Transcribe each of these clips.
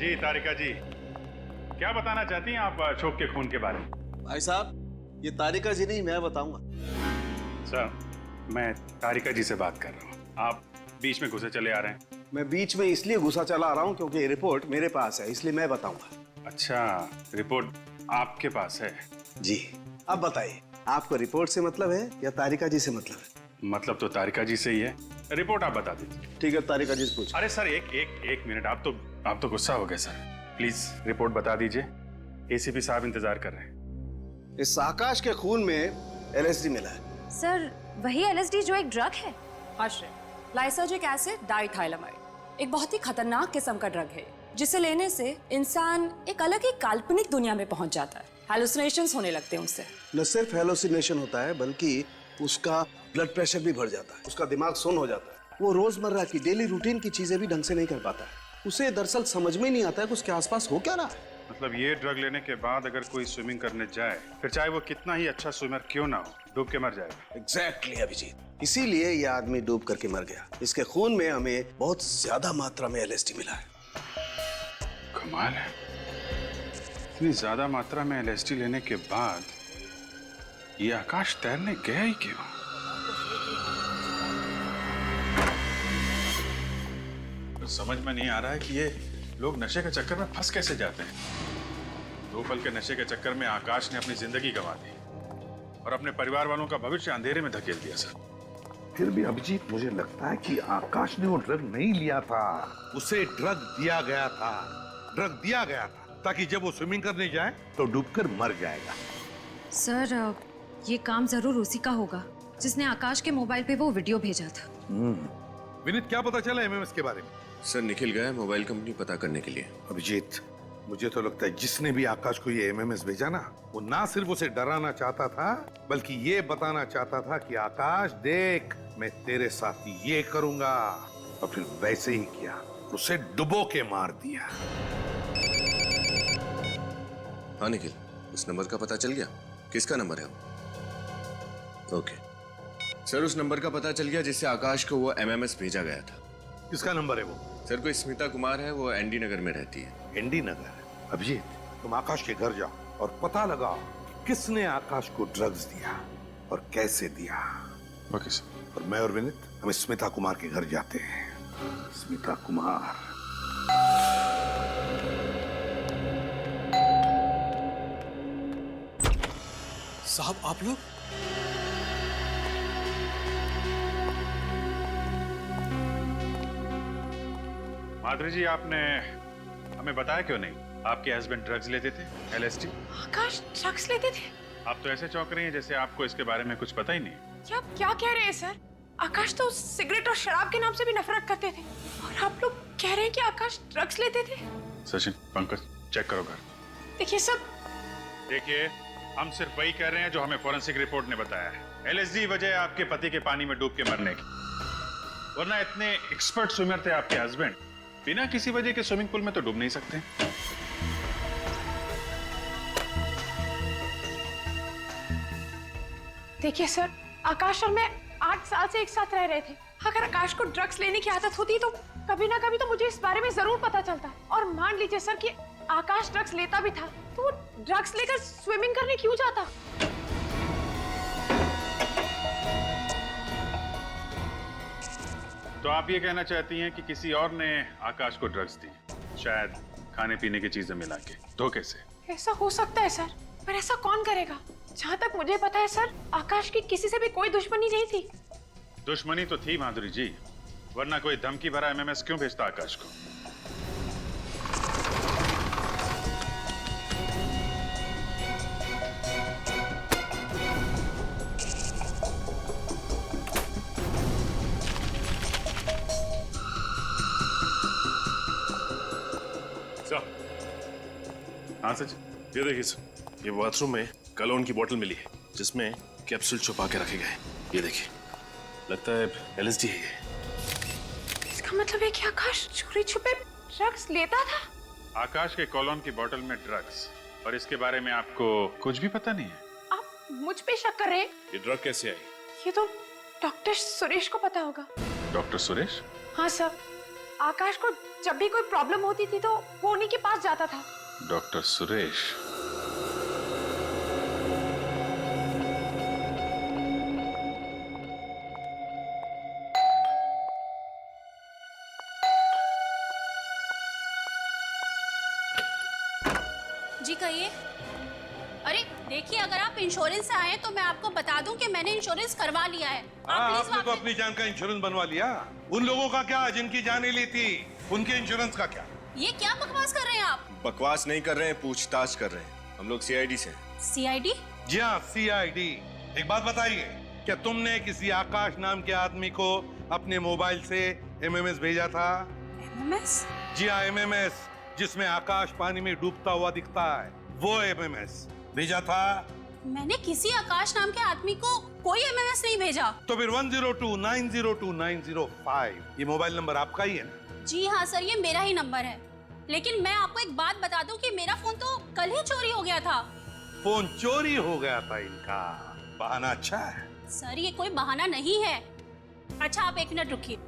जी तारिका जी, क्या बताना चाहती हैं आप अशोक के खून के बारे में? भाई साहब, ये तारिका जी नहीं, मैं बताऊंगा। सर, मैं तारिका जी से बात कर रहा हूँ। आप बीच में घुसे चले आ रहे हैं। मैं बीच में इसलिए घुसा चला आ रहा हूँ क्योंकि ये रिपोर्ट मेरे पास है, इसलिए मैं बताऊंगा। अच्छा, रिपोर्ट आपके पास है? जी। अब बताइए, आपको रिपोर्ट से मतलब है या तारिका जी से मतलब है? मतलब तो तारिका जी से ही है। रिपोर्ट आप बता दीजिए। ठीक है, तारिका जी से पूछ। अरे सर, एक मिनट। आप तो गुस्सा हो गए सर। प्लीज रिपोर्ट बता दीजिए। एसीपी साहब इंतजार कर रहे हैं। इस आकाश के खून में एलएसडी मिला है। सर, वही एलएसडी जो एक ड्रग है? आश्रय लाइसर्जिक एसिड डाइथाइलामाइड एक बहुत ही खतरनाक किस्म का ड्रग है, जिसे लेने से इंसान एक अलग ही काल्पनिक दुनिया में पहुंच जाता है। हैलुसिनेशंस होने लगते हैं उससे। न सिर्फ हेलोसिनेशन होता है बल्कि उसका ब्लड प्रेशर भी बढ़ जाता है, उसका दिमाग सुन्न हो जाता है। वो रोजमर्रा की डेली रूटीन की चीजें भी ढंग से नहीं कर पाता है। उसे दरअसल समझ में नहीं आता है कि उसके आसपास हो क्या रहा है। मतलब ये ड्रग लेने के बाद अगर कोई स्विमिंग करने जाए, फिर चाहे वो कितना ही अच्छा स्विमर क्यों ना हो, डूब के मर जाएगा। एग्जैक्टली अभिजीत, इसीलिए ये आदमी डूब करके मर गया। इसके खून में हमें बहुत ज्यादा मात्रा में एलएसडी मिला है। कमाल है, इतनी ज्यादा मात्रा में एलएसडी लेने के बाद ये आकाश तैरने गया ही क्यों? तो समझ में नहीं आ रहा है कि ये लोग नशे के चक्कर में फंस कैसे जाते हैं। 2 पल के नशे के चक्कर में आकाश ने अपनी जिंदगी गंवा दी और अपने परिवार वालों का भविष्य अंधेरे में धकेल दिया सर। फिर भी अभिजीत, मुझे लगता है कि आकाश ने वो ड्रग नहीं लिया था, उसे ड्रग दिया गया था। ड्रग दिया गया था ताकि जब वो स्विमिंग करने जाए तो डूबकर मर जाएगा। सर, ये काम जरूर उसी का होगा जिसने आकाश के मोबाइल पे वो वीडियो भेजा था। विनीत, क्या पता चला एमएमएस के बारे में? सर, निखिल गया है मोबाइल कंपनी पता करने के लिए। अभिजीत, मुझे तो लगता है जिसने भी आकाश को ये एमएमएस भेजा ना, वो ना सिर्फ उसे डराना चाहता था बल्कि ये बताना चाहता था कि आकाश देख, मैं तेरे साथ ये करूंगा। और फिर वैसे ही किया, उसे डुबो के मार दिया। हाँ निखिल, उस नंबर का पता चल गया? किसका नंबर है वो? ओके सर, उस नंबर का पता चल गया जिससे आकाश को वो एमएमएस भेजा गया था। किसका नंबर है वो? सर, कोई स्मिता कुमार है, वो एनडी नगर में रहती है। एनडी नगर? अभिजीत, तुम आकाश के घर जाओ और पता लगाओ कि किसने आकाश को ड्रग्स दिया और कैसे दिया। Okay sir. और मैं और विनीत हम स्मिता कुमार के घर जाते हैं। स्मिता कुमार। साहब, आप लोग? माधुरी जी, आपने हमें बताया क्यों नहीं? आपके हस्बैंड ड्रग्स लेते थे, एलएसडी। आकाश ड्रग्स लेते थे? आप तो ऐसे चौंक रही हैं जैसे आपको इसके बारे में कुछ पता ही नहीं। क्या कह रहे हैं सर? आकाश तो सिगरेट और शराब के नाम से भी नफरत करते थे, और आप लोग कह रहे हैं कि आकाश ड्रग्स लेते थे? सचिन, पंकज, चेक करो घर। देखिए सर, देखिए, हम सिर्फ वही कह रहे हैं जो हमें फोरेंसिक रिपोर्ट ने बताया है। एलएसडी वजह है आपके पति के पानी में डूब के मरने की, वरना इतने एक्सपर्ट स्विमर थे आपके हस्बैंड, बिना किसी वजह के स्विमिंग पूल में तो डूब नहीं सकते। देखिए सर, आकाश और मैं 8 साल से एक साथ रह रहे थे। अगर आकाश को ड्रग्स लेने की आदत होती तो कभी ना कभी तो मुझे इस बारे में जरूर पता चलता। और मान लीजिए सर कि आकाश ड्रग्स लेता भी था, तो वो ड्रग्स लेकर स्विमिंग करने क्यों जाता? तो आप ये कहना चाहती हैं कि किसी और ने आकाश को ड्रग्स दी, शायद खाने पीने की चीजें मिला के, धोखे से? ऐसा हो सकता है सर, पर ऐसा कौन करेगा? जहाँ तक मुझे पता है सर, आकाश की किसी से भी कोई दुश्मनी नहीं थी। दुश्मनी तो थी माधुरी जी, वरना कोई धमकी भरा एमएमएस क्यों भेजता आकाश को? हाँ सच, ये देखिए सर, ये बाथरूम में कलोन की बोतल मिली है जिसमें कैप्सूल छुपा के रखे गए। ये देखिए, लगता है एलएसडी है ये। इसका मतलब है कि आकाश चोरी छुपे ड्रग्स लेता था? आकाश के कॉलोन की बोतल में ड्रग्स, और इसके बारे में आपको कुछ भी पता नहीं है? आप मुझ पे शक कर रहे हैं? ये ड्रग कैसे आई? ये तो डॉक्टर सुरेश को पता होगा। डॉक्टर सुरेश? हाँ सर, आकाश को जब भी कोई प्रॉब्लम होती थी तो वो उन्हीं के पास जाता था। डॉक्टर सुरेश, जी कहिए। अरे देखिए, अगर आप इंश्योरेंस से आए हैं तो मैं आपको बता दूं कि मैंने इंश्योरेंस करवा लिया है। आप प्लीज आपने तो वापस- अपनी जान का इंश्योरेंस बनवा लिया। उन लोगों का क्या जिनकी जाने ली थी, उनके इंश्योरेंस का क्या? ये क्या बकवास कर रहे हैं आप? बकवास नहीं कर रहे हैं, पूछताछ कर रहे हैं। हम लोग सीआईडी से हैं। सीआईडी? जी हाँ, सीआईडी। एक बात बताइए, क्या तुमने किसी आकाश नाम के आदमी को अपने मोबाइल से एमएमएस भेजा था? एमएमएस? जी हाँ, एमएमएस, जिसमें आकाश पानी में डूबता हुआ दिखता है, वो एमएमएस भेजा था? मैंने किसी आकाश नाम के आदमी को कोई एमएमएस नहीं भेजा। तो फिर 1029029005 ये मोबाइल नंबर आपका ही है ना? जी हाँ सर, ये मेरा ही नंबर है। लेकिन मैं आपको एक बात बता दूं कि मेरा फोन तो कल ही चोरी हो गया था। फोन चोरी हो गया था इनका। बहाना अच्छा है। सर ये कोई बहाना नहीं है। अच्छा आप 1 मिनट रुकिए।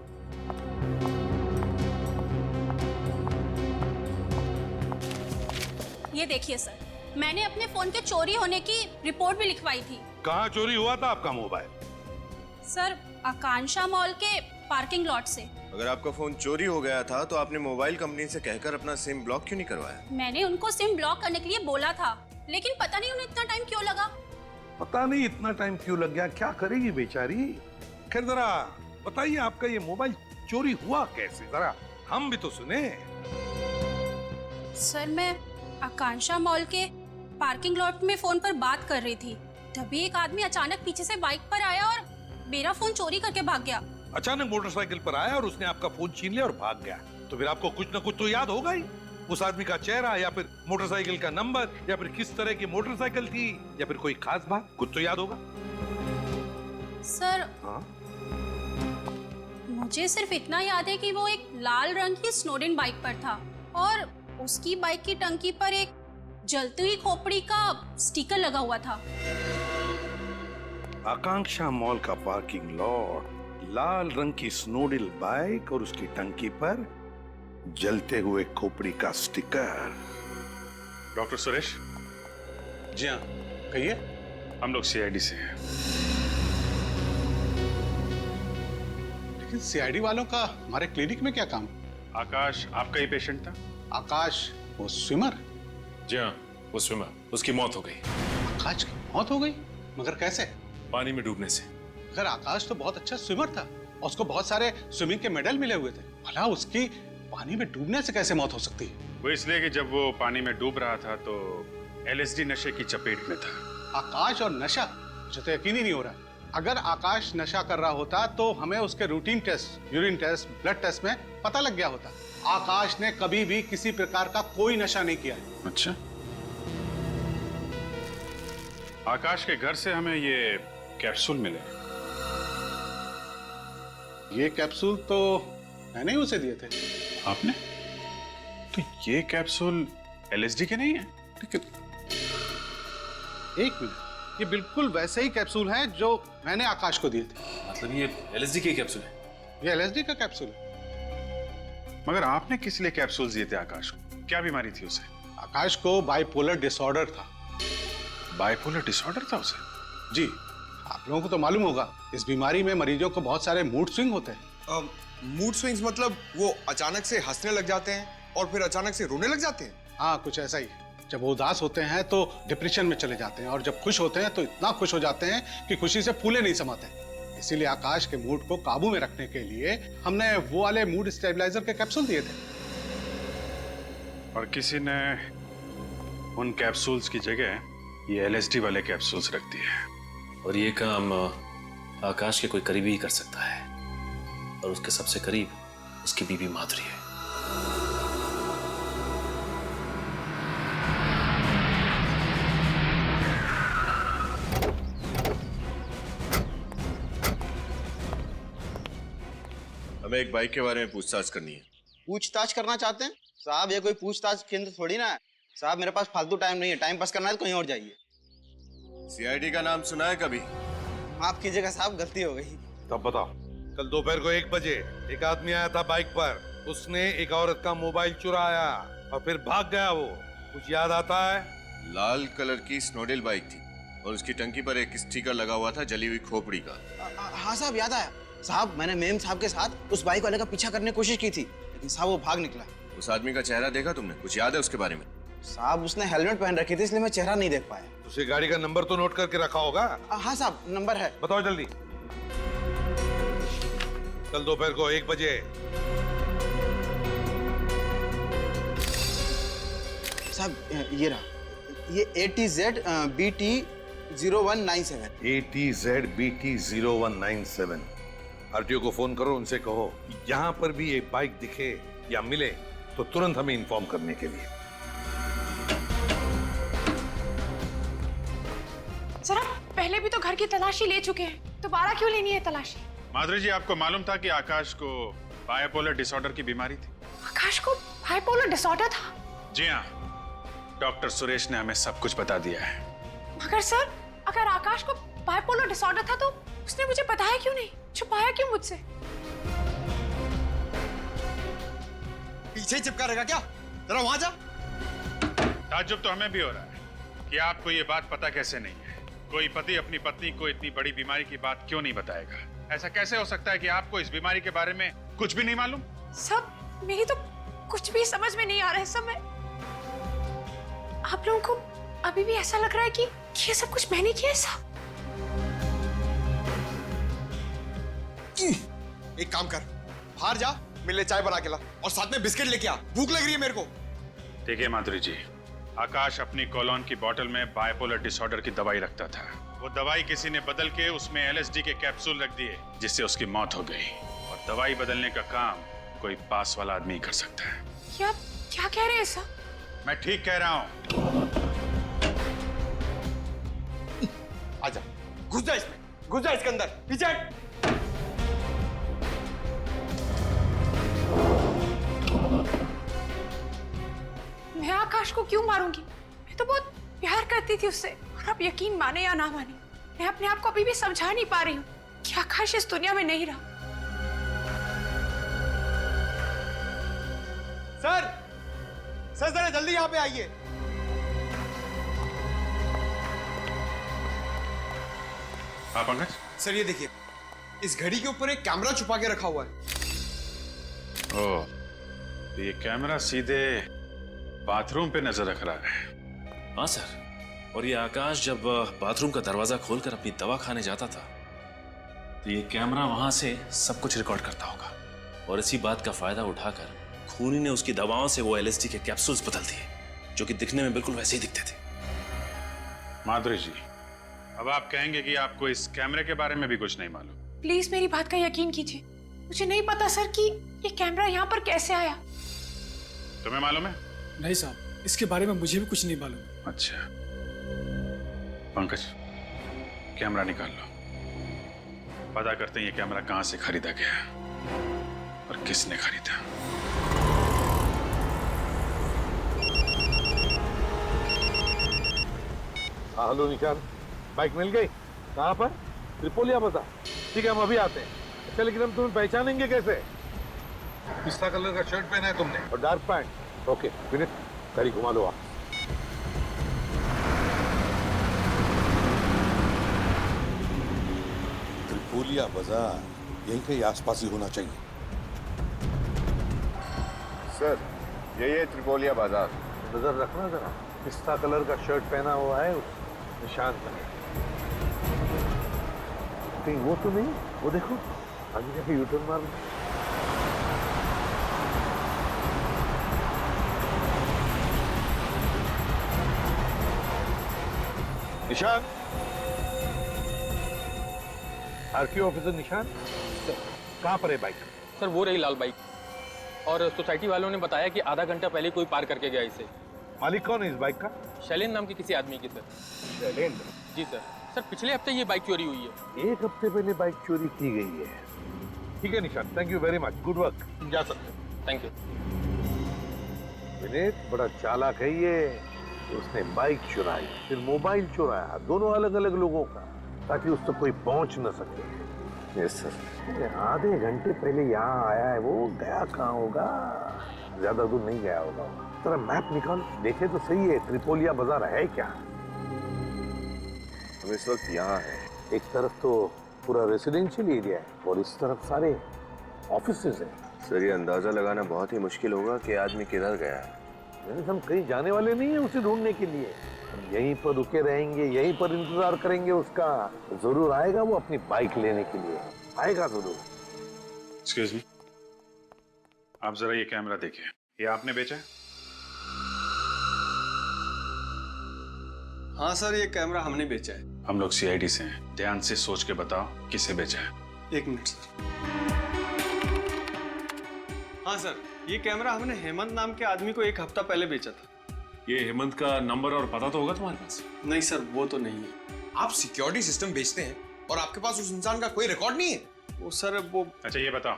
ये देखिए सर, मैंने अपने फोन के चोरी होने की रिपोर्ट भी लिखवाई थी। कहाँ चोरी हुआ था आपका मोबाइल? सर आकांक्षा मॉल के पार्किंग लॉट से। अगर आपका फोन चोरी हो गया था तो आपने मोबाइल कंपनी से कहकर अपना सिम ब्लॉक क्यों नहीं करवाया? मैंने उनको सिम ब्लॉक करने के लिए बोला था, लेकिन पता नहीं उन्हें इतना टाइम क्यों लगा। पता नहीं इतना टाइम क्यों लग गया, क्या करेगी बेचारी। खैर जरा बताइए, आपका ये मोबाइल चोरी हुआ कैसे, जरा हम भी तो सुने। सर मैं आकांक्षा मॉल के पार्किंग लॉट में फोन पर बात कर रही थी, तभी एक आदमी अचानक पीछे से बाइक पर आया और मेरा फोन चोरी करके भाग गया। अचानक मोटरसाइकिल पर आया और उसने आपका फोन छीन लिया और भाग गया। तो फिर आपको कुछ न कुछ तो याद होगा ही, उस आदमी का चेहरा या फिर मोटरसाइकिल का नंबर या फिर किस तरह की मोटरसाइकिल थी या फिर कोई खास बात, कुछ तो याद होगा। सर हाँ? मुझे सिर्फ इतना याद है कि वो एक लाल रंग की स्नोडेन बाइक पर था और उसकी बाइक की टंकी पर एक जलती हुई खोपड़ी का स्टिकर लगा हुआ था। आकांक्षा मॉल का पार्किंग लॉट, लाल रंग की स्नोडिल बाइक और उसकी टंकी पर जलते हुए खोपड़ी का स्टिकर। डॉक्टर सुरेश, जी हाँ कहिए। हम लोग सीआईडी से हैं। लेकिन सीआईडी वालों का हमारे क्लिनिक में क्या काम? आकाश आपका ही पेशेंट था? आकाश वो स्विमर? जी हाँ, वो स्विमर, उसकी मौत हो गई। आकाश की मौत हो गई? मगर कैसे? पानी में डूबने से। अगर आकाश तो बहुत अच्छा स्विमर था और उसको बहुत सारे स्विमिंग के मेडल मिले हुए थे, भला उसकी पानी में डूबने से कैसे मौत हो सकती है? वो इसलिए कि जब वो पानी में डूब रहा था तो एलएसडी नशे की चपेट में था। आकाश और नशा, मुझे तो यकीन ही नहीं हो रहा। अगर आकाश नशा कर रहा होता तो हमें उसके routine test, urine test, blood test में पता लग गया होता। आकाश ने कभी भी किसी प्रकार का कोई नशा नहीं किया है। अच्छा, आकाश के घर से हमें ये कैप्सूल मिले। ये कैप्सूल तो मैंने ही उसे दिए थे। आपने? तो ये कैप्सूल एलएसडी के नहीं है? लेकिन एक मिनट, ये बिल्कुल वैसे ही कैप्सूल हैं जो मैंने आकाश को दिए थे। मतलब ये एलएसडी की कैप्सूल है? ये एलएसडी का कैप्सूल है। मगर आपने किस लिए कैप्सूल दिए थे आकाश को? क्या बीमारी थी उसे? आकाश को बाइपोलर डिसऑर्डर था। बाइपोलर डिसऑर्डर था उसे? जी, आप लोगों को तो मालूम होगा, इस बीमारी में मरीजों को बहुत सारे मूड स्विंग होते हैं। मूड स्विंग्स मतलब वो अचानक से हंसने लग जाते हैं और फिर अचानक से रोने लग जाते हैं? हाँ, कुछ ऐसा ही। जब वो उदास होते हैं तो डिप्रेशन में चले जाते हैं और जब खुश होते हैं तो इतना खुश हो जाते हैं कि खुशी से फूले नहीं समाते। इसीलिए आकाश के मूड को काबू में रखने के लिए हमने वो वाले मूड स्टेबलाइजर के कैप्सूल दिए थे। और किसी ने उन कैप्सूल्स की जगह ये एलएसडी वाले कैप्सूल्स रख दिए। और ये काम आकाश के कोई करीबी ही कर सकता है, और उसके सबसे करीब उसकी बीवी माधुरी है। हमें एक बाइक के बारे में पूछताछ करनी है। पूछताछ करना चाहते हैं साहब? ये कोई पूछताछ केंद्र थोड़ी ना है साहब। मेरे पास फालतू टाइम नहीं है, टाइम पास करना है तो कहीं और जाइए। सीआईडी का नाम सुना है कभी? माफ कीजिएगा साहब, गलती हो गई। तब बताओ, कल दोपहर को 1 बजे एक आदमी आया था बाइक पर उसने एक औरत का मोबाइल चुराया और फिर भाग गया। वो कुछ याद आता है? लाल कलर की स्नोडेल बाइक थी और उसकी टंकी पर एक स्टिकर लगा हुआ था जली हुई खोपड़ी का। हाँ साहब, याद आया साहब, मैंने मेम साहब के साथ उस बाइक वाले का पीछा करने की कोशिश की थी, लेकिन साहब वो भाग निकला। उस आदमी का चेहरा देखा तुमने? कुछ याद है उसके बारे में? साहब उसने हेलमेट पहन रखी थी, इसलिए मैं चेहरा नहीं देख पाया। उसे गाड़ी का नंबर तो नोट करके रखा होगा? हाँ साहब, नंबर है। बताओ जल्दी। कल दोपहर को 1 बजे। साहब ये रहा, ये ATZ BT 0197। ATZ BT 0197। RTO को फोन करो, उनसे कहो यहाँ पर भी एक बाइक दिखे या मिले तो तुरंत हमें इन्फॉर्म करने के लिए। सर आप पहले भी तो घर की तलाशी ले चुके हैं, दोबारा क्यों लेनी है तलाशी? माधुरी जी, आपको मालूम था कि आकाश को बाइपोलर डिसऑर्डर की बीमारी थी? आकाश को बाइपोलर डिसऑर्डर था? जी हाँ, डॉक्टर सुरेश ने हमें सब कुछ बता दिया है। मगर सर, अगर आकाश को बाइपोलर डिसऑर्डर था तो उसने मुझे बताया क्यों नहीं, छुपाया क्यों मुझसे? पीछे चिपका रहेगा क्या? जरा वहां जा। ताज्जुब तो हमें भी हो रहा है कि आपको ये बात पता कैसे नहीं है। कोई पति अपनी पत्नी को इतनी बड़ी बीमारी की बात क्यों नहीं बताएगा? ऐसा कैसे हो सकता है कि आपको इस बीमारी के बारे में कुछ भी नहीं मालूम? सब मेरी तो कुछ भी समझ में नहीं आ रहा है। सब मैं, आप लोगों को अभी भी ऐसा लग रहा है कि ये सब कुछ मैंने किया है? सब एक काम कर, बाहर जा, मेरे लिए चाय बना के ला और साथ में बिस्किट लेके आ, भूख लग रही है मेरे को। ठीक है माधुरी जी, आकाश अपनी कोलोन की बोतल में बाइपोलर डिसऑर्डर की दवाई रखता था। वो दवाई किसी ने बदल के उसमें LSD के कैप्सूल रख दिए, जिससे उसकी मौत हो गई। और दवाई बदलने का काम कोई पास वाला आदमी ही कर सकता है। क्या क्या कह रहे हैं सर? मैं ठीक कह रहा हूँ। आजा, घुस जा इसमें, घुस जा इसके अंदर, पीछे हट। मैं आकाश को क्यों मारूंगी? मैं तो बहुत प्यार करती थी उससे, और अब यकीन माने या ना माने, मैं अपने आप को अभी भी समझा नहीं पा रही हूँ कि आकाश इस दुनिया में नहीं रहा। सर, सर जरा जल्दी यहाँ पे आइए। हाँ पंकज? सर ये देखिए, इस घड़ी के ऊपर एक कैमरा छुपा के रखा हुआ है। ओह, तो ये कैमरा सीधे बाथरूम पे नजर रख रहा है। हाँ सर, और ये आकाश जब बाथरूम का दरवाजा खोलकर अपनी दवा खाने जाता था तो ये कैमरा वहां से सब कुछ रिकॉर्ड करता होगा, और इसी बात का फायदा उठाकर खूनी ने उसकी दवाओं से वो LSD के कैप्सूल्स बदल दिए, जो कि दिखने में बिल्कुल वैसे ही दिखते थे। माधुरी जी, अब आप कहेंगे कि आपको इस कैमरे के बारे में भी कुछ नहीं मालूम? प्लीज मेरी बात का यकीन कीजिए, मुझे नहीं पता सर कि ये कैमरा यहाँ पर कैसे आया। तुम्हें मालूम है? नहीं साहब, इसके बारे में मुझे भी कुछ नहीं मालूम। अच्छा पंकज, कैमरा निकाल लो, पता करते हैं ये कैमरा कहां से खरीदा गया और किसने खरीदा। हाँ हेलो निशान, बाइक मिल गई? कहाँ पर? त्रिपोलिया बाजार। ठीक है, हम अभी आते हैं। अच्छा लेकिन हम तुम्हें पहचानेंगे कैसे? पिस्ता कलर का शर्ट पहना है तुमने और डार्क पैंट। ओके विनीत, गाड़ी घुमा लो आप। त्रिपोलिया बाजार यहीं कहीं आसपास ही होना चाहिए। सर, यही है त्रिपोलिया बाजार। नजर रखना जरा, पिस्ता कलर का शर्ट पहना हुआ है उस निशान पर। कहीं वो तो नहीं? वो देखो आगे जाके यूटर्न मार। निशान, आरटीओ ऑफिसर निशान, कहाँ पर है बाइक? सर वो रही लाल बाइक, और सोसाइटी वालों ने बताया कि आधा घंटा पहले कोई पार करके गया इसे। मालिक कौन है इस बाइक का? शैलेंद्र नाम के किसी आदमी की सर। शैलेंद्र? जी सर। सर पिछले हफ्ते ये बाइक चोरी हुई है। 1 हफ्ते पहले बाइक चोरी की गई है। ठीक है निशान, thank you very much, good work. जा सकते हैं। Thank you. विनीत बड़ा चालाक है ये। उसने बाइक चुराई, फिर मोबाइल चुराया, दोनों अलग अलग लोगों का, ताकि उस तक कोई पहुंच न सके। Yes sir. आधे घंटे पहले यहाँ आया है वो, गया कहाँ होगा? ज्यादा दूर नहीं गया होगा। तेरा मैप निकाल देखे तो सही है, त्रिपोलिया बाजार है क्या? हम इस वक्त यहाँ हैं। एक तरफ तो पूरा रेसिडेंशियल एरिया है और इस तरफ सारे ऑफिसेज हैं। सर ये अंदाजा लगाना बहुत ही मुश्किल होगा कि आदमी किधर गया है। हम कहीं जाने वाले नहीं है उसे ढूंढने के लिए। हम यहीं पर रुके रहेंगे, यहीं पर इंतजार करेंगे उसका। जरूर आएगा वो अपनी बाइक लेने के लिए, आएगा जरूर। एक्सक्यूज मी, आप जरा ये कैमरा देखिए, ये आपने बेचा है? हाँ सर, ये कैमरा हमने बेचा है। हम लोग सीआईडी से हैं, ध्यान से सोच के बताओ किसे बेचा है। 1 मिनट सर। हाँ सर, ये कैमरा हमने हेमंत नाम के आदमी को 1 हफ्ता पहले बेचा था। ये हेमंत का नंबर और पता तो होगा तुम्हारे पास? नहीं सर, वो तो नहीं है। आप सिक्योरिटी सिस्टम बेचते हैं और आपके पास उस इंसान का कोई रिकॉर्ड नहीं है? वो सर वो। अच्छा ये बताओ,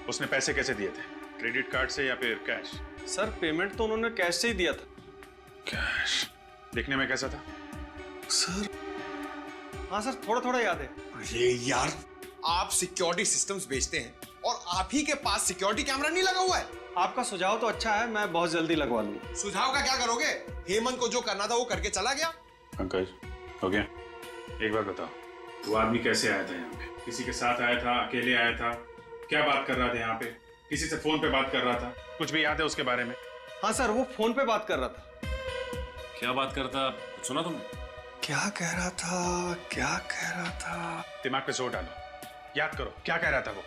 उसने पैसे कैसे दिए थे? क्रेडिट कार्ड से या फिर कैश? सर पेमेंट तो उन्होंने कैश से ही दिया था। कैश? दिखने में कैसा था? सर हाँ सर, थोड़ा थोड़ा याद है। अरे यार, आप सिक्योरिटी सिस्टम्स बेचते हैं और आप ही के पास सिक्योरिटी कैमरा नहीं लगा हुआ है। आपका सुझाव तो अच्छा है, मैं बहुत जल्दी लगवा लूंगा। सुझाव का क्या करोगे? हेमंत को जो करना था वो करके चला गया। पंकज, हो गया? एक बार बताओ, वो आदमी कैसे आया था यहाँ पे? किसी के साथ आया था, अकेले आया था? क्या बात कर रहा था यहाँ पे? किसी से फोन पे बात कर रहा था? कुछ भी याद है उसके बारे में? हाँ सर, वो फोन पे बात कर रहा था। क्या बात करता, कुछ सुना तुमने? क्या कह रहा था, क्या कह रहा था? दिमाग पे जोर डालो, याद करो, क्या कह रहा था वो?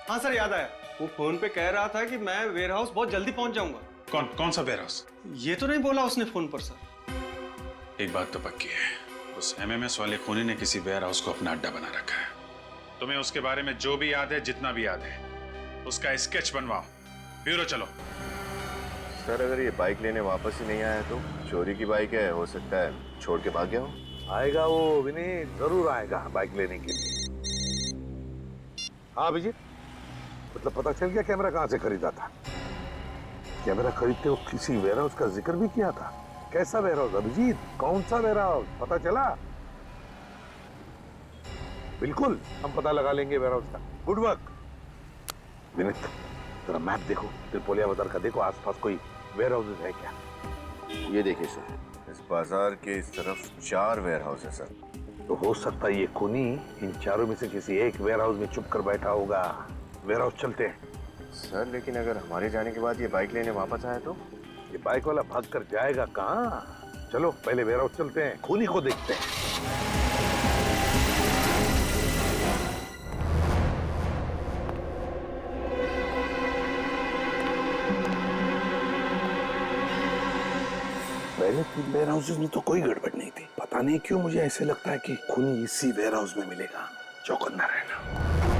हाँ सर, याद आया। वो फोन पे कह रहा था कि मैं वेयर हाउस बहुत जल्दी पहुंच जाऊंगा। कौन सा वेयर हाउस? ये तो नहीं बोला उसने फोन पर सर। एक बात तो पक्की है, उस एमएमएस वाले खूनी ने किसी वेयर हाउस को अपना अड्डा बना रखा है। तुम्हें उसके बारे में जो भी याद है, जितना भी याद है, उसका स्केच बनवाओ। ब्यूरो चलो। सर अगर ये बाइक लेने वापस ही नहीं आया तो? चोरी की बाइक है, हो सकता है छोड़ के भाग गया हो। आएगा वो विनीत, जरूर आएगा बाइक लेने के लिए। हाँ अभिजीत, मतलब पता चल गया कैमरा कहाँ से खरीदा था? कैमरा खरीदते वक्त किसी वेयर हाउस का जिक्र भी किया था। कैसा वेयर हाउस अभिजीत? कौन सा वेयर हाउस पता चला? बिल्कुल, हम पता लगा लेंगे वेयर हाउस का। Good work Vineet. जरा मैप देखो, त्रिपोलिया बाजार का देखो, आसपास कोई वेयर हाउस है क्या? ये देखिए सर, इस बाजार के इस तरफ 4 वेयर हाउस है सर। तो हो सकता है ये खूनी इन चारों में से किसी एक वेयर हाउस में छुप कर बैठा होगा। वेयर हाउस चलते हैं। सर लेकिन अगर हमारे जाने के बाद ये बाइक लेने वापस आया तो? ये बाइक वाला भाग कर जाएगा कहाँ? चलो पहले वेयर हाउस चलते हैं, खूनी को देखते हैं। पहले 3 वेयर हाउसेस में तो कोई गड़बड़ नहीं थी। पता नहीं क्यों मुझे ऐसे लगता है कि खूनी इसी वेयर हाउस में मिलेगा। चौकन्ना रहना।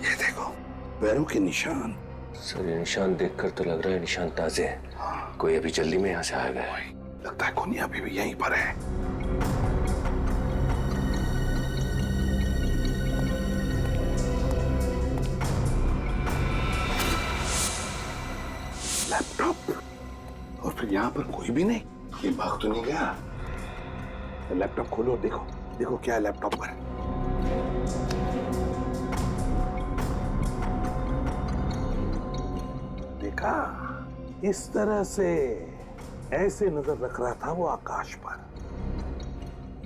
ये देखो पैरों के निशान। सर ये निशान देखकर तो लग रहा है निशान ताजे हैं। हाँ। कोई अभी जल्दी में यहाँ से आ गया है। लगता है खूनी अभी भी यहीं पर है। लैपटॉप, और फिर यहाँ पर कोई भी नहीं। ये भाग तो नहीं गया? लैपटॉप खोलो और देखो, देखो क्या है लैपटॉप पर। देखा, इस तरह से ऐसे नजर रख रहा था वो आकाश पर।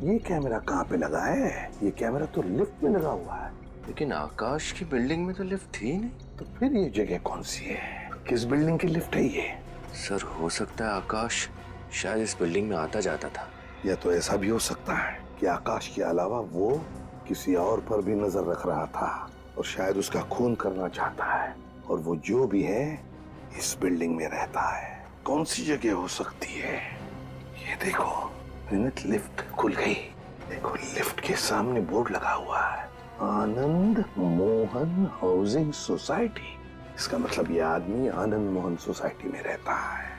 ये कैमरा कहाँ पे लगा है? ये कैमरा तो लिफ्ट में लगा हुआ है। लेकिन आकाश की बिल्डिंग में तो लिफ्ट थी नहीं। तो फिर ये जगह कौन सी है? किस बिल्डिंग की लिफ्ट है ये? सर हो सकता है आकाश शायद इस बिल्डिंग में आता जाता था। या तो ऐसा भी हो सकता है कि आकाश के अलावा वो किसी और पर भी नजर रख रहा था और शायद उसका खून करना चाहता है, और वो जो भी है इस बिल्डिंग में रहता है। कौन सी जगह हो सकती है? ये देखो विनीत, लिफ्ट खुल गई। देखो लिफ्ट के सामने बोर्ड लगा हुआ है, आनंद मोहन हाउसिंग सोसाइटी। इसका मतलब ये आदमी आनंद मोहन सोसाइटी में रहता है।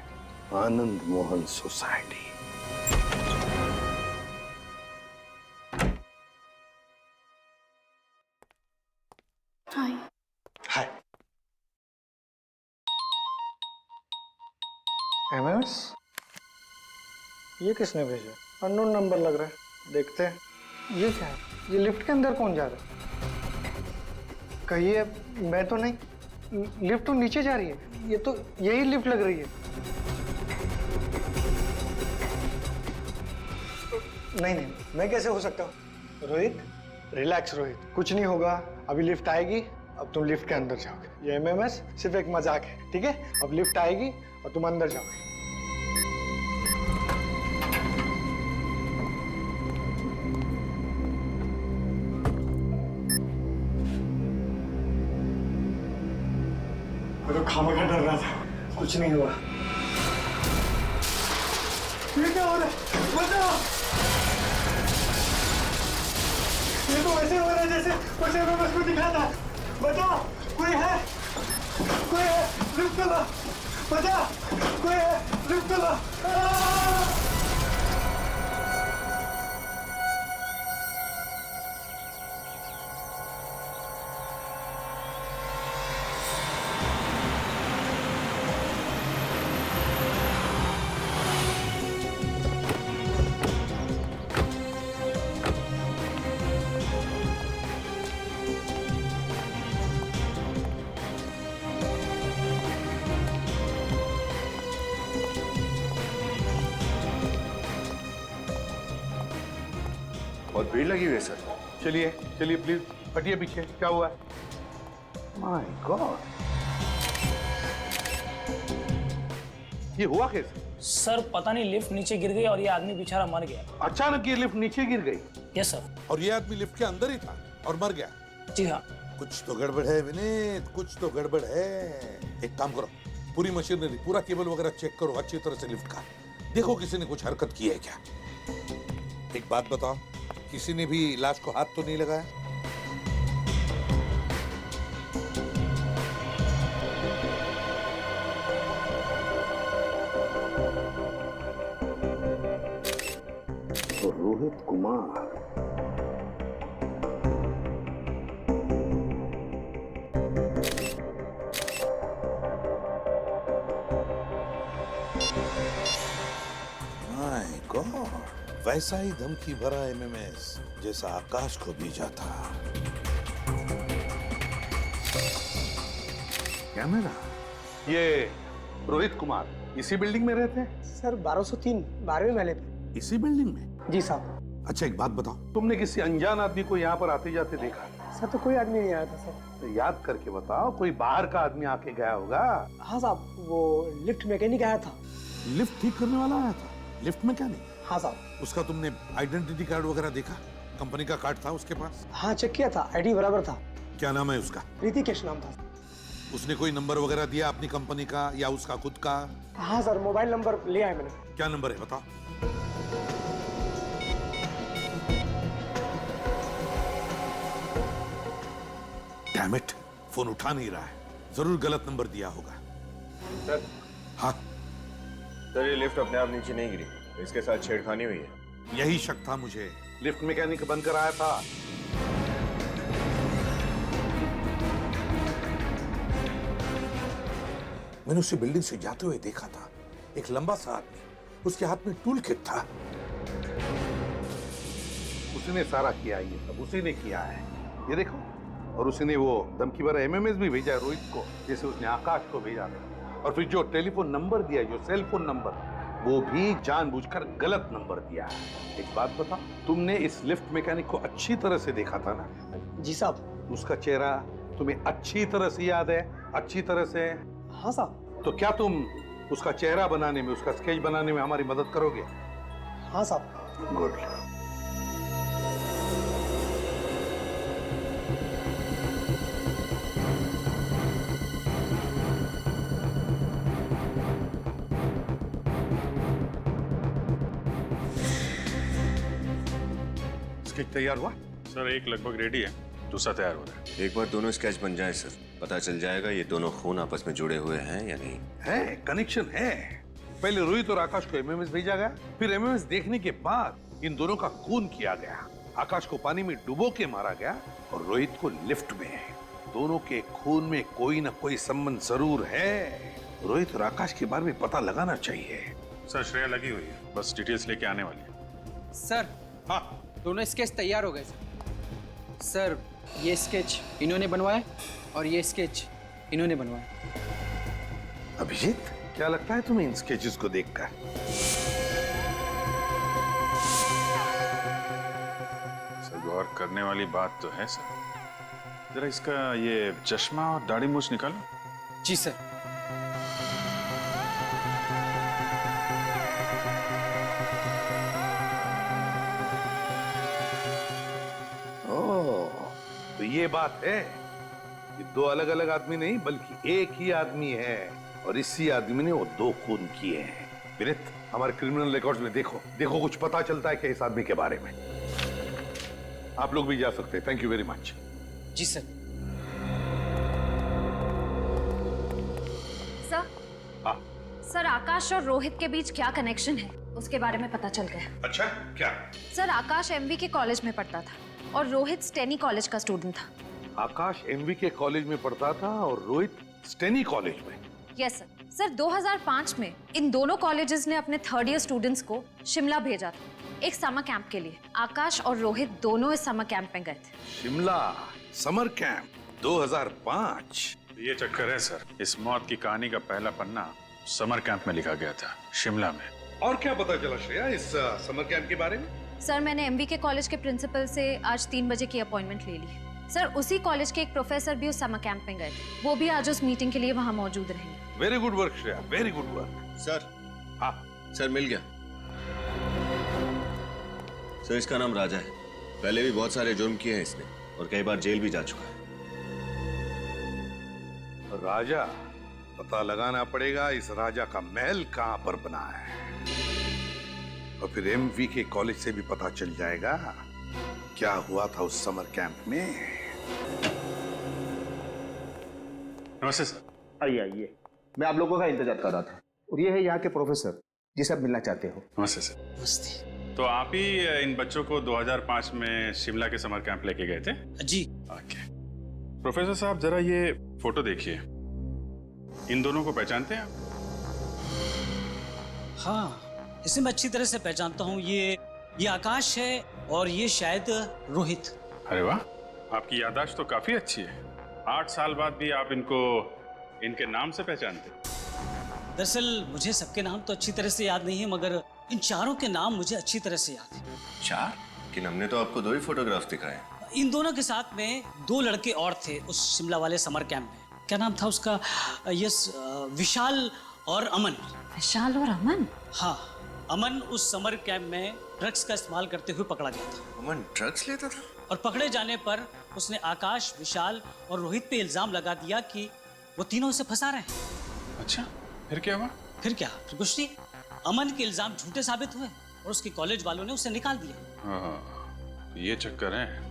आनंद मोहन सोसाइटी। हाय। हाय। एमएमएस? ये किसने भेजा? अननोन नंबर लग रहा है, देखते हैं। ये क्या है? ये लिफ्ट के अंदर कौन जा रहा है? कहिए, मैं तो नहीं। लिफ्ट तो नीचे जा रही है, ये तो यही लिफ्ट लग रही है। नहीं, मैं कैसे हो सकता हूँ? रोहित, रिलैक्स रोहित, कुछ नहीं होगा। अभी लिफ्ट आएगी, अब तुम लिफ्ट के अंदर जाओगे। ये एमएमएस सिर्फ एक मजाक है, ठीक है? अब लिफ्ट आएगी और तुम अंदर जाओगे। मैं तो खामखा डर रहा था, कुछ नहीं हुआ। ये क्या हो रहा है? बताओ। ये तो वैसे हो रहा है जैसे कुछ एमएमएस को दिखा था। बताओ, कोई है? कोई है? लिफ्ट चला। बताओ, कोई है? लिफ्ट चला। बहुत भीड़ लगी हुई है सर। चलिए चलिए प्लीज हटिए पीछे। क्या हुआ? माय गॉड, ये हुआ कैसे? सर पता नहीं, लिफ्ट नीचे गिर गई और ये आदमी बेचारा मर गया। अचानक ये लिफ्ट नीचे गिर गई? Yes sir. और ये आदमी लिफ्ट के अंदर ही था और मर गया? जी हाँ। कुछ तो गड़बड़ है विनीत, कुछ तो गड़बड़ है। एक काम करो, पूरी मशीनरी, पूरा केबल वगैरह चेक करो अच्छी तरह से लिफ्ट का। देखो किसी ने कुछ हरकत की है क्या। एक बात बताओ, किसी ने भी लाश को हाथ तो नहीं लगाया? तो रोहित कुमार माय गॉड, वैसा ही धमकी भरा एमएमएस जैसा आकाश को भेजा था। क्या मेरा? ये रोहित कुमार इसी बिल्डिंग में रहते हैं? सर 1203 12वें महले पे। इसी बिल्डिंग में? जी साहब। अच्छा एक बात बताओ, तुमने किसी अनजान आदमी को यहाँ पर आते जाते देखा? सर तो कोई आदमी नहीं आया था सर। तो याद करके बताओ, कोई बाहर का आदमी आके गया होगा। हाँ साहब, वो लिफ्ट मैकेनिक आया था। लिफ्ट ठीक करने वाला आया था? लिफ्ट में क्या नहीं? हाँ साहब। उसका तुमने आइडेंटिटी कार्ड वगैरह देखा? कंपनी का कार्ड था उसके पास? हाँ चेक किया था, आईडी बराबर था। क्या नाम है उसका? ऋतिकेश नाम था। उसने कोई नंबर वगैरह दिया अपनी कंपनी का या उसका खुद का? हाँ सर, मोबाइल नंबर ले आया मैंने। क्या नंबर है बताओ। डैम इट, फोन उठा नहीं रहा है। जरूर गलत नंबर दिया होगा। सर। हाँ सर, ये लिफ्ट अपने आप नीचे नहीं गिरी, इसके साथ छेड़खानी हुई है। यही शक था मुझे। लिफ्ट मैकेनिक बनकर आया था। मैंने उसे बिल्डिंग से जाते हुए देखा था। एक लंबा सा आदमी, उसके हाथ में टूल किट था। उसने सारा किया, ये सब उसी ने किया है, ये देखो। और उसने वो धमकी भरा एमएमएस भी भेजा रोहित को, जैसे उसने आकाश को भेजा था। और फिर जो टेलीफोन नंबर दिया, जो सेल फोन नंबर, वो भी जानबूझकर गलत नंबर दिया है। एक बात बताओ, तुमने इस लिफ्ट मैकेनिक को अच्छी तरह से देखा था ना? जी साहब। उसका चेहरा तुम्हें अच्छी तरह से याद है? अच्छी तरह से? हाँ साहब। तो क्या तुम उसका चेहरा बनाने में, उसका स्केच बनाने में हमारी मदद करोगे? हाँ साहब। गुड। स्केच तैयार हुआ? सर एक लगभग रेडी है, दूसरा तैयार हो रहा है। एक बार दोनों स्केच बन जाए सर, पता चल जाएगा ये दोनों खून आपस में जुड़े हुए हैं या नहीं। है, कनेक्शन है। पहले रोहित और आकाश को एमएमएस भेजा गया, फिर एमएमएस देखने के बाद इन दोनों का खून किया गया। आकाश को पानी में डुबो के मारा गया और रोहित को लिफ्ट में। दोनों के खून में कोई ना कोई संबंध जरूर है। रोहित और आकाश के बारे में पता लगाना चाहिए। सर श्रेया लगी हुई है, बस डिटेल्स लेके आने वाली है। सर हाँ दोनों स्केच तैयार हो गए सर। सर ये स्केच इन्होंने बनवाया और ये स्केच इन्होंने बनवाया। अभिजीत, क्या लगता है तुम्हें इन स्केचेस को देखकर? सर गौर करने वाली बात तो है सर। जरा इसका ये चश्मा और दाढ़ी मूछ निकालो। जी सर। तो ये बात है कि दो अलग अलग आदमी नहीं बल्कि एक ही आदमी है, और इसी आदमी ने वो दो खून किए हैं। विनीत, हमारे क्रिमिनल रिकॉर्ड्स में देखो देखो, कुछ पता चलता है कि इस आदमी के बारे में। आप लोग भी जा सकते हैं। Thank you very much. जी सर। सर आकाश और रोहित के बीच क्या कनेक्शन है उसके बारे में पता चल गया। अच्छा, क्या? सर आकाश एमवी के कॉलेज में पढ़ता था और रोहित स्टेनी कॉलेज का स्टूडेंट था। आकाश एमवी के कॉलेज में पढ़ता था और रोहित स्टेनी कॉलेज में। Yes sir. सर 2005 में इन दोनों कॉलेजेस ने अपने थर्ड ईयर स्टूडेंट्स को शिमला भेजा था एक समर कैंप के लिए। आकाश और रोहित दोनों इस समर कैंप में गए थे। Shimla summer camp 2005। ये चक्कर है सर, इस मौत की कहानी का पहला पन्ना समर कैंप में लिखा गया था, शिमला में। और क्या पता चला श्रेया इस समर कैंप के बारे में? सर मैंने एमवी के कॉलेज के प्रिंसिपल से आज 3 बजे की अपॉइंटमेंट ले ली है। सर उसी कॉलेज के एक प्रोफेसर भी उस समर कैंप में गए थे, वो भी आज उस मीटिंग के लिए वहाँ मौजूद रहेंगे। Very good work Shreya, very good work. Sir. हाँ सर मिल गया। सर इसका नाम राजा है, पहले भी बहुत सारे जुर्म किए हैं इसने और कई बार जेल भी जा चुका है। राजा, पता लगाना पड़ेगा इस राजा का महल कहां पर बना है, और फिर एमवी के कॉलेज से भी पता चल जाएगा क्या हुआ था उस समर कैंप में। नमस्ते सर। आइए आइए, मैं आप लोगों का इंतजार कर रहा था। और ये है यहाँ के प्रोफेसर जिसे आप मिलना चाहते हो। नमस्ते सर। नमस्ते। तो आप ही इन बच्चों को 2005 में शिमला के समर कैंप लेके गए थे? जी। ओके। प्रोफेसर साहब जरा ये फोटो देखिए, इन दोनों को पहचानते हैं आप? हाँ, इसे मैं अच्छी तरह से पहचानता हूँ। ये आकाश है और ये शायद रोहित। अरे वाह, आपकी याददाश्त तो काफी अच्छी है। 8 साल बाद भी आप इनको इनके नाम से पहचानते? दरअसल मुझे सबके नाम तो अच्छी तरह से याद नहीं है, मगर इन चारों के नाम मुझे अच्छी तरह से याद है। 4? लेकिन हमने तो आपको 2 ही फोटोग्राफ दिखाए। इन दोनों के साथ में 2 लड़के और थे उस शिमला वाले समर कैंप में। क्या नाम था उसका? यस, विशाल और अमन। विशाल और अमन? हाँ, अमन उस समर कैंप में ड्रग्स का इस्तेमाल करते हुए पकड़ा गया था। अमन ड्रग्स लेता था? और पकड़े जाने पर उसने आकाश, विशाल और रोहित पे इल्जाम लगा दिया कि वो तीनों उसे फंसा रहे हैं। अच्छा, फिर क्या हुआ? फिर कुछ नहीं। अमन के इल्जाम झूठे साबित हुए और उसके कॉलेज वालों ने उसे निकाल दिया। हाँ, ये चक्कर है।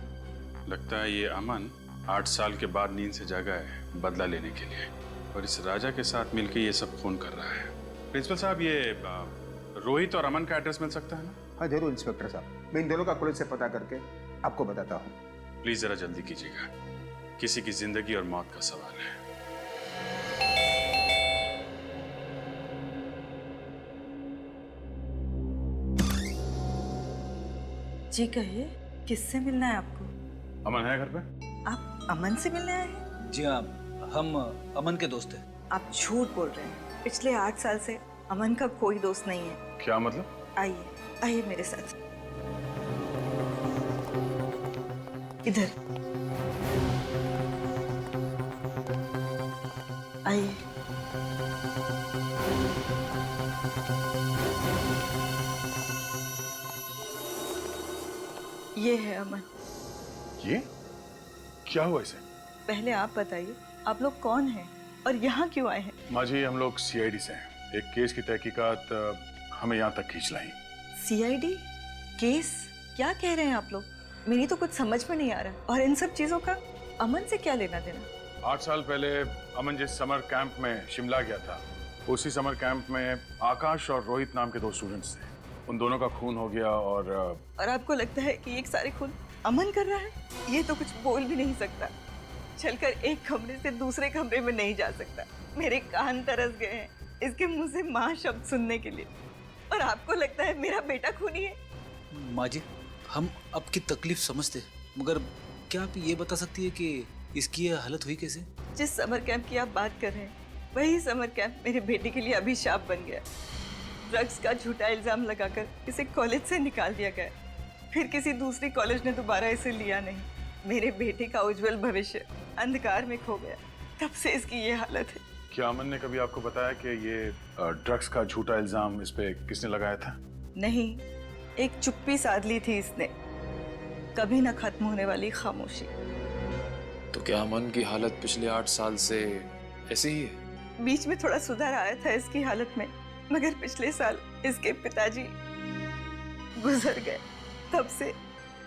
लगता है ये अमन 8 साल के बाद नींद से जागा है बदला लेने के लिए, और इस राजा के साथ मिलकर ये सब खून कर रहा है। प्रिंसिपल साहब, ये रोहित और अमन का एड्रेस मिल सकता है ना? हाँ जरूर इंस्पेक्टर साहब, मैं इन दोनों का कॉलेज से पता करके आपको बताता हूँ। प्लीज जरा जल्दी कीजिएगा, किसी की जिंदगी और मौत का सवाल है। जी कहिए, किससे मिलना है आपको? अमन है घर पे? आप अमन से मिलने आए हैं? जी हाँ, हम अमन के दोस्त हैं। आप झूठ बोल रहे हैं। पिछले 8 साल से अमन का कोई दोस्त नहीं है। क्या मतलब? आइए आइए मेरे साथ। इधर आइए। ये है अमन। ये क्या हुआ इसे? पहले आप बताइए, आप लोग कौन हैं और यहाँ क्यों आए हैं? माँ जी, हम लोग सीआईडी से हैं। एक केस की तहकीकात हमें यहाँ तक खींच लाई। CID case? क्या कह रहे हैं आप लोग? मेरी तो कुछ समझ में नहीं आ रहा। और इन सब चीजों का अमन से क्या लेना देना? 8 साल पहले अमन जिस समर कैंप में शिमला गया था, उसी समर कैंप में आकाश और रोहित नाम के 2 स्टूडेंट्स थे। उन दोनों का खून हो गया। और आपको लगता है कि ये सारे खून अमन कर रहा है? ये तो कुछ बोल भी नहीं सकता, चलकर एक कमरे से दूसरे कमरे में नहीं जा सकता। मेरे कान तरस गए हैं इसके मुंह से माँ शब्द सुनने के लिए। और आपको लगता है मेरा बेटा खूनी है? माँ जी, हम आपकी तकलीफ समझते हैं, मगर क्या आप ये बता सकती है कि इसकी ये हालत हुई कैसे? जिस समर कैंप की आप बात कर रहे हैं वही समर कैंप मेरे बेटे के लिए अभिशाप बन गया। ड्रग्स का झूठा इल्जाम लगाकर इसे कॉलेज से निकाल दिया गया। फिर किसी दूसरी कॉलेज ने दोबारा इसे लिया नहीं। मेरे बेटे का उज्जवल भविष्य अंधकार में खो गया। तब से इसकी ये हालत है। क्या अमन ने कभी आपको बताया कि ये ड्रग्स का झूठा इल्जाम इस पे किसने लगाया था? नहीं, एक चुप्पी साध ली थी इसने, कभी न खत्म होने वाली खामोशी। तो क्या अमन की हालत पिछले 8 साल से ऐसी ही है? बीच में थोड़ा सुधार आया था इसकी हालत में, मगर पिछले साल इसके पिताजी गुजर गए। तब से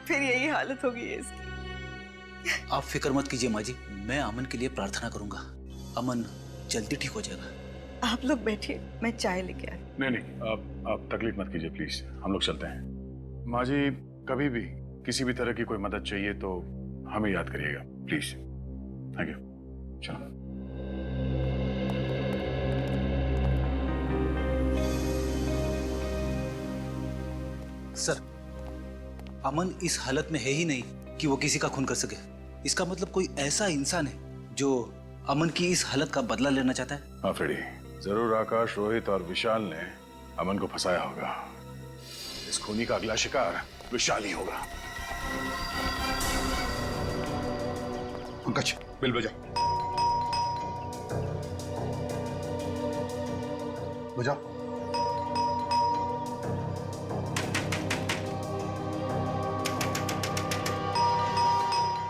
फिर यही हालत हो गई है इसकी। आप फिक्र मत कीजिए माँ जी, मैं अमन के लिए प्रार्थना करूंगा। अमन जल्दी ठीक हो जाएगा। आप लोग बैठिए, मैं चाय लेके आई। नहीं, आप तकलीफ मत कीजिए प्लीज, हम लोग चलते हैं। माँ जी, कभी भी किसी भी तरह की कोई मदद चाहिए तो हमें याद करिएगा प्लीज। Thank you. चलो। सर, अमन इस हालत में है ही नहीं कि वो किसी का खून कर सके। इसका मतलब कोई ऐसा इंसान है जो अमन की इस हालत का बदला लेना चाहता है। हाँ फ्रेडी, जरूर आकाश, रोहित और विशाल ने अमन को फंसाया होगा। इस खूनी का अगला शिकार विशाल ही होगा। पंकज, बिल बजा। बजा।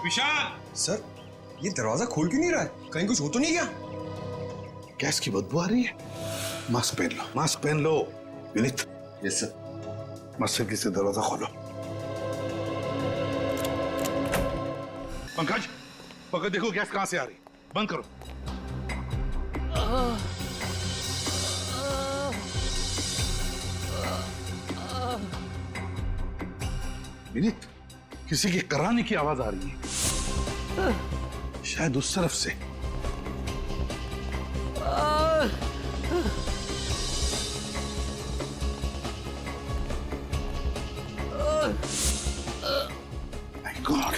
विशाल! सर, ये दरवाजा खोल क्यों नहीं रहा है? कहीं कुछ हो तो नहीं गया? गैस की बदबू आ रही है। मास्क पहन लो, मास्क पहन लो। विनीत। Yes sir. मस्जिद से दरवाजा खोलो। पंकज, पंकज देखो गैस कहां से आ रही। बंद करो। विनीत, किसी के कराने की आवाज आ रही है, शायद उस तरफ से। My God.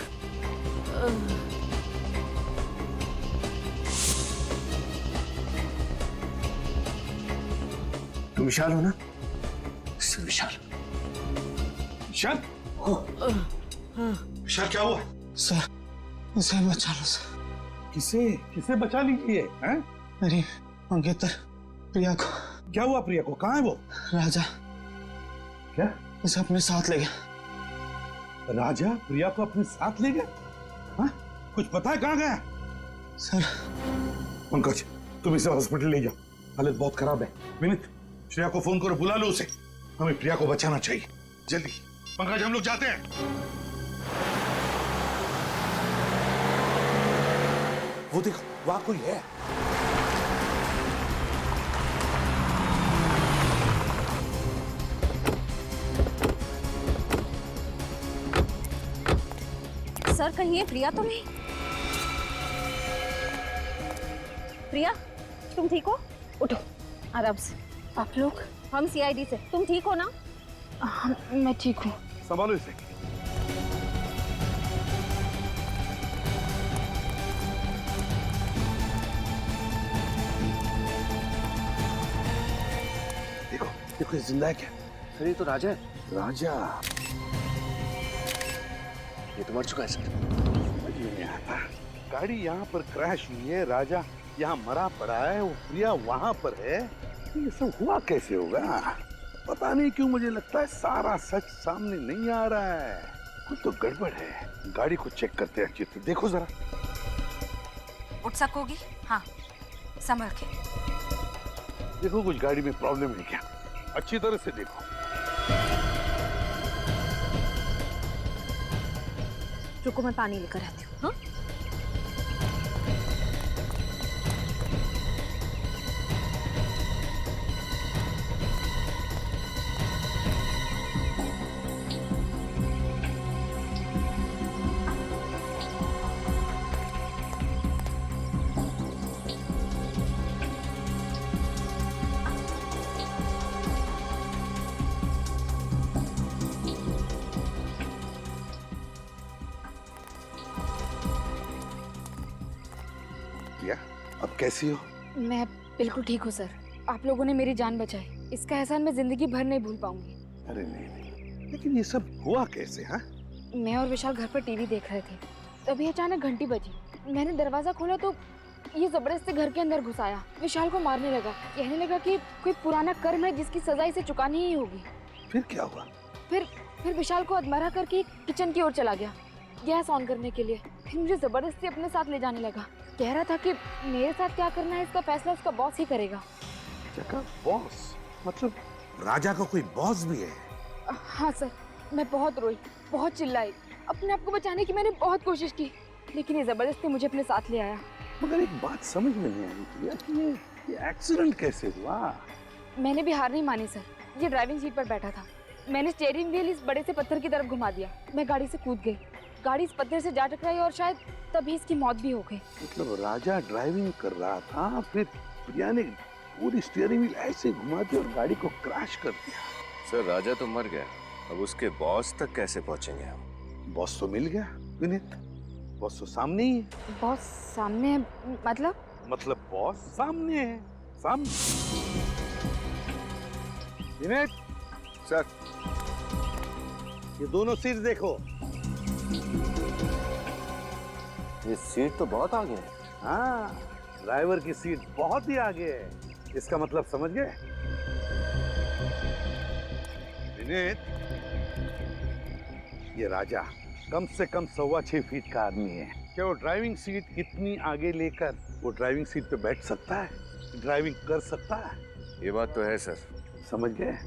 तुम विशाल हो ना? सर विशाल। विशाल? विशाल क्या हुआ? सर, इसे बचा लो सर। किसे किसे बचा लीजिए? हैं? मेरी मंगेतर प्रिया को। क्या हुआ प्रिया को? कहाँ है वो? राजा क्या? इसे अपने साथ ले गया। राजा प्रिया को अपने साथ ले गया? हाँ? कुछ पता है कहाँ गया? सर। पंकज, तुम इसे हॉस्पिटल ले जाओ, हालत बहुत खराब है। विनीत, श्रेया को फोन करो, बुला लो उसे। हमें प्रिया को बचाना चाहिए, जल्दी। पंकज, हम लोग जाते हैं। वो देखो, वहां कोई है। सर, कहीं ये प्रिया तो नहीं? प्रिया, तुम ठीक हो? उठो आराम से। आप लोग? हम सीआईडी से। तुम ठीक हो ना? मैं ठीक हूँ। संभालो इसे। देखो देखो, जिंदा है क्या? सर, ये तो राजा है। राजा? ये तो मर चुका है सर। समझ में नहीं आता। गाड़ी यहाँ पर क्रैश हुई है, राजा यहाँ मरा पड़ा है, वो प्रिया वहां पर है। ये सब हुआ कैसे होगा? पता नहीं क्यों मुझे लगता है सारा सच सामने नहीं आ रहा है। कुछ तो गड़बड़ है। गाड़ी को चेक करते हैं अच्छी तरह। देखो जरा। उठ सकोगी? हाँ, संभल के देखो कुछ गाड़ी में प्रॉब्लम है क्या, अच्छी तरह से देखो। रुको, मैं पानी लेकर आती हूँ। हाँ? अब कैसी हो? मैं बिल्कुल ठीक हूँ सर। आप लोगों ने मेरी जान बचाई, इसका एहसान मैं जिंदगी भर नहीं भूल पाऊंगी। अरे नहीं, लेकिन ये सब हुआ कैसे? हाँ, मैं और विशाल घर पर टीवी देख रहे थे, तभी अचानक घंटी बजी। मैंने दरवाजा खोला तो ये जबरदस्ती घर के अंदर घुसाया, विशाल को मारने लगा, कहने लगा कि कोई पुराना कर्म है जिसकी सजा इसे चुकानी ही होगी। फिर क्या हुआ? फिर विशाल को अधमरा करके किचन की ओर चला गया गैस ऑन करने के लिए। फिर मुझे जबरदस्ती अपने साथ ले जाने लगा, कह रहा था कि मेरे साथ क्या करना है इसका फैसला उसका बॉस ही करेगा। बॉस? मतलब राजा का कोई बॉस भी है? हाँ सर, मैं बहुत रोई, बहुत चिल्लाई, अपने आप को बचाने की मैंने बहुत कोशिश की, लेकिन ये जबरदस्ती मुझे अपने साथ ले आया। मगर एक बात समझ में नहीं आई कि ये एक्सीडेंट कैसे हुआ? मैंने भी हार नहीं मानी सर। ये ड्राइविंग सीट पर बैठा था, मैंने स्टीयरिंग व्हील इस बड़े से पत्थर की तरफ घुमा दिया, मैं गाड़ी से कूद गई, गाड़ी इस पत्थर से जा टकराई और शायद तभी इसकी मौत भी हो गई। मतलब राजा ड्राइविंग कर रहा था, फिर प्रिया ने पूरी स्टीयरिंग व्हील ऐसे घुमा दी और गाड़ी को क्रैश कर दिया। सर राजा तो मर गया, अब उसके बॉस तक कैसे पहुंचेंगे हम? बॉस तो मिल गया विनीत, बॉस तो सामने ही है। बॉस सामने है? मतलब बॉस सामने है, सामने। विनीत सर, ये दोनों सीट देखो। ये सीट तो बहुत आगे है। हाँ, ड्राइवर की सीट बहुत ही आगे है, इसका मतलब समझ गए? विनीत, ये राजा कम से कम 6.25 फीट का आदमी है। क्या वो ड्राइविंग सीट इतनी आगे लेकर वो ड्राइविंग सीट पे बैठ सकता है, ड्राइविंग कर सकता है? ये बात तो है सर। समझ गए?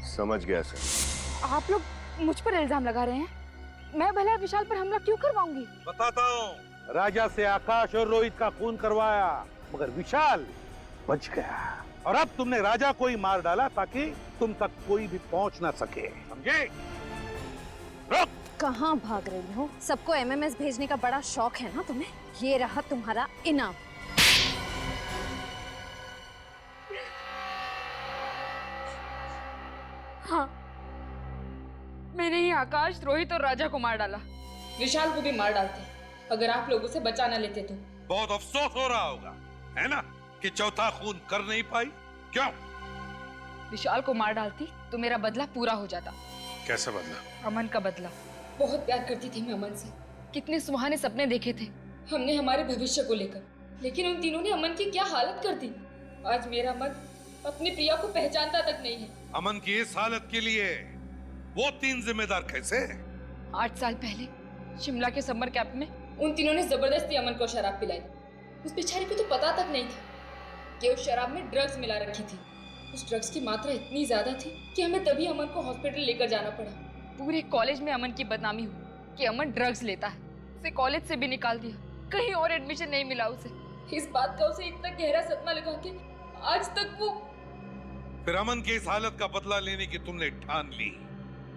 समझ गया सर। आप लोग मुझ पर इल्जाम लगा रहे हैं, मैं भला विशाल पर हमला क्यों करवाऊंगी? बताता हूँ। राजा से आकाश और रोहित का खून करवाया, मगर विशाल बच गया, और अब तुमने राजा को ही मार डाला ताकि तुम तक कोई भी पहुंच ना सके, समझे? रुक! कहाँ भाग रही हो? सबको एमएमएस भेजने का बड़ा शौक है ना तुम्हें? ये रहा तुम्हारा इनाम। हाँ, मैंने ही आकाश, रोहित और राजा को मार डाला। विशाल को भी मार डालते अगर आप लोग उसे बचा न लेते तो। बहुत अफसोस हो रहा होगा, है ना, कि चौथा खून कर नहीं पाई। क्यों? विशाल को मार डालती तो मेरा बदला पूरा हो जाता। कैसा बदला? अमन का बदला। बहुत प्यार करती थी मैं अमन से, कितने सुहाने सपने देखे थे हमने हमारे भविष्य को लेकर, लेकिन उन तीनों ने अमन की क्या हालत कर दी। आज मेरा मन अपनी प्रिया को पहचानता तक नहीं है। अमन की इस हालत के लिए वो तीन जिम्मेदार कैसे? 8 साल पहले शिमला के समर कैंप में उन तीनों ने जबरदस्ती अमन को शराब पिलाई। उस बेचारे को तो पता तक नहीं था कि उस शराब में ड्रग्स मिला रखी थी। उस ड्रग्स की मात्रा इतनी ज्यादा थी कि हमें तभी अमन को हॉस्पिटल लेकर जाना पड़ा। पूरे कॉलेज में अमन की बदनामी हुई कि अमन ड्रग्स लेता है, उसे कॉलेज से भी निकाल दिया, कहीं और एडमिशन नहीं मिला उसे। इस बात का उसे इतना गहरा सदमा लगा कि आज तक वो। फिर अमन की इस हालत का बदला लेने की तुमने ठान ली?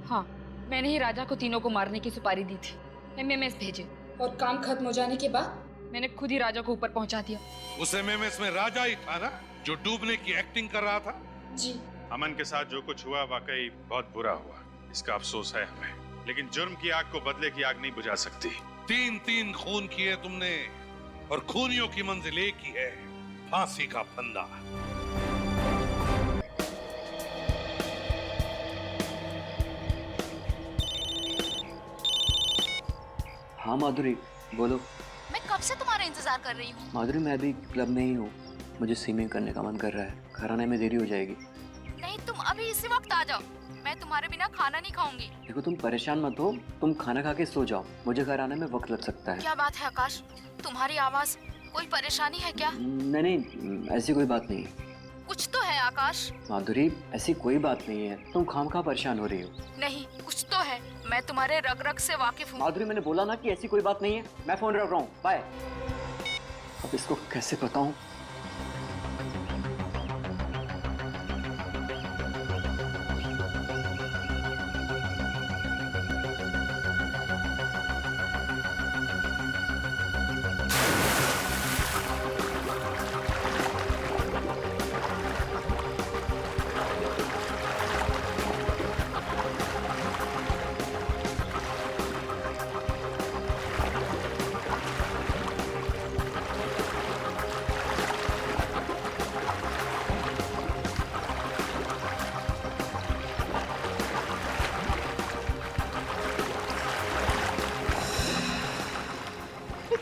हाँ, मैंने ही राजा को तीनों को मारने की सुपारी दी थी, एमएमएस भेजे, और काम खत्म हो जाने के बाद मैंने खुद ही राजा को ऊपर पहुंचा दिया। उस एमएमएस में राजा ही था ना, जो डूबने की एक्टिंग कर रहा था? जी। अमन के साथ जो कुछ हुआ वाकई बहुत बुरा हुआ, इसका अफसोस है हमें, लेकिन जुर्म की आग को बदले की आग नहीं बुझा सकती। 3 खून किए तुमने, और खूनियों की मंजिल एक ही है, फांसी का फंदा। हाँ माधुरी, बोलो। मैं कब से तुम्हारा इंतजार कर रही हूँ। माधुरी, मैं अभी क्लब में ही हूँ, मुझे स्विमिंग करने का मन कर रहा है, घर आने में देरी हो जाएगी। नहीं, तुम अभी इसी वक्त आ जाओ, मैं तुम्हारे बिना खाना नहीं खाऊंगी। देखो, तुम परेशान मत हो, तुम खाना खा के सो जाओ, मुझे घर आने में वक्त लग सकता है। क्या बात है आकाश, तुम्हारी आवाज, कोई परेशानी है क्या? नहीं, ऐसी कोई बात नहीं। कुछ तो है आकाश। माधुरी, ऐसी कोई बात नहीं है, तुम खामखा परेशान हो रही हो। नहीं, कुछ तो है, मैं तुम्हारे रग रग से वाकिफ हूँ। माधुरी, मैंने बोला ना कि ऐसी कोई बात नहीं है। मैं फोन रख रहा हूँ, बाय। अब इसको कैसे बताऊं?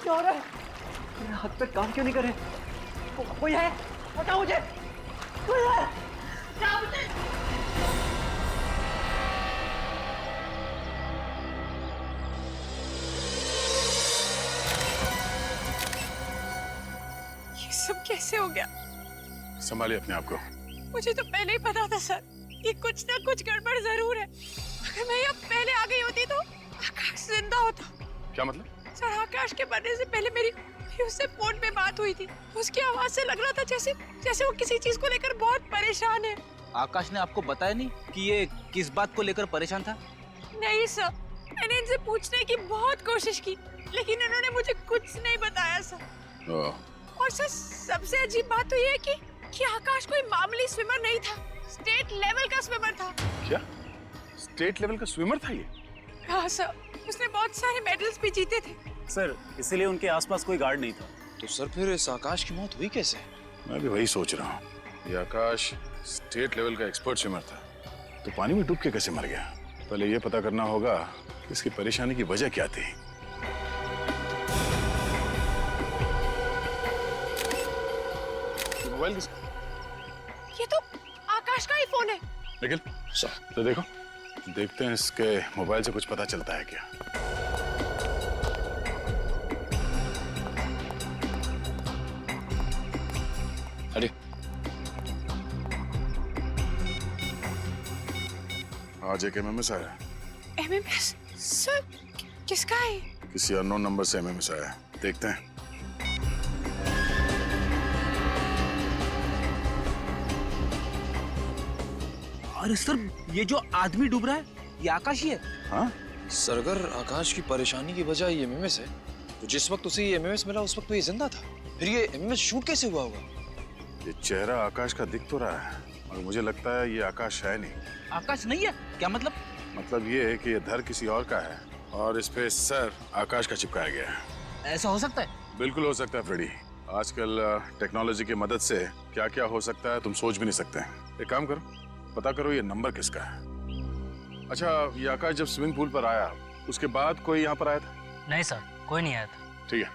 क्या हो रहा है? मेरे हाथ पे काम क्यों नहीं कर रहे? कोई है? बताओ मुझे। कोई है? बताओ मुझे। ये सब कैसे हो गया? संभालिए अपने आप को। मुझे तो पहले ही पता था सर, ये कुछ ना कुछ गड़बड़ जरूर है। अगर मैं यहाँ पहले आ गई होती तो आकाश जिंदा होता। क्या मतलब? सर, आकाश के मरने से पहले मेरी उससे फोन पे बात हुई थी। उसकी आवाज से लग रहा था जैसे वो किसी चीज को लेकर बहुत परेशान है। आकाश ने आपको बताया नहीं कि ये किस बात को लेकर परेशान था? नहीं सर, मैंने इनसे पूछने की बहुत कोशिश की, लेकिन इन्होंने मुझे कुछ नहीं बताया सर। और सर, सबसे अजीब बात तो ये है कि आकाश कोई मामूली स्विमर नहीं था, स्टेट लेवल का स्विमर था। क्या? स्टेट लेवल का स्विमर था ये? हाँ सर, उसने बहुत सारे मेडल्स भी जीते थे। सर, इसीलिए उनके आसपास कोई गार्ड नहीं था। तो सर फिर इस आकाश की मौत हुई कैसे? मैं भी वही सोच रहा हूँ। ये आकाश स्टेट लेवल का एक्सपर्ट स्विमर था, तो पानी में डूब के कैसे मर गया? पहले ये पता करना होगा कि इसकी परेशानी की वजह क्या थी। मोबाइल किसका? ये तो आकाश का ही फोन है। निखिल, तो देखते हैं इसके मोबाइल से कुछ पता चलता है क्या। अरे आज एक एमएमएस आया है। एमएमएस? सर, किसका है? किसी अननोन नंबर से एमएमएस आया है, देखते हैं। अरे सर, ये जो आदमी डूब रहा है ये आकाश ही है। हाँ सर, अगर आकाश की परेशानी की वजह ये एमएमएस है, तो जिस वक्त उसे ये एमएमएस मिला उस वक्त तो ये जिंदा था। फिर ये एमएमएस शूट कैसे हुआ होगा? ये चेहरा आकाश का दिख तो रहा है, और मुझे लगता है ये आकाश है नहीं। आकाश नहीं है? क्या मतलब? मतलब ये है कि ये धर किसी और का है और इस पे सर आकाश का चिपकाया गया है। ऐसा हो सकता है? बिल्कुल हो सकता है फ्रेडी। आजकल टेक्नोलॉजी की मदद से क्या क्या हो सकता है तुम सोच भी नहीं सकते। एक काम करो, पता करो ये नंबर किसका है। अच्छा, ये आकाश जब स्विमिंग पूल पर आया उसके बाद कोई यहाँ पर आया था? नहीं सर, कोई नहीं आया था। ठीक है,